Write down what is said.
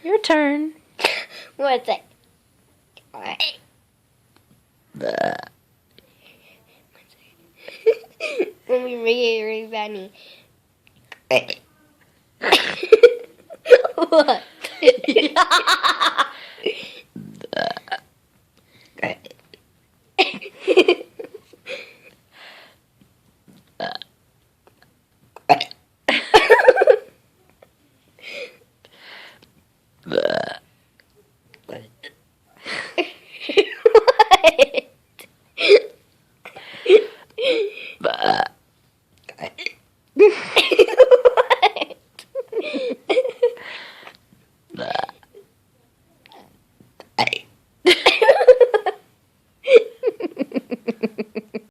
Your turn. What's it? When we make it really funny. What? What?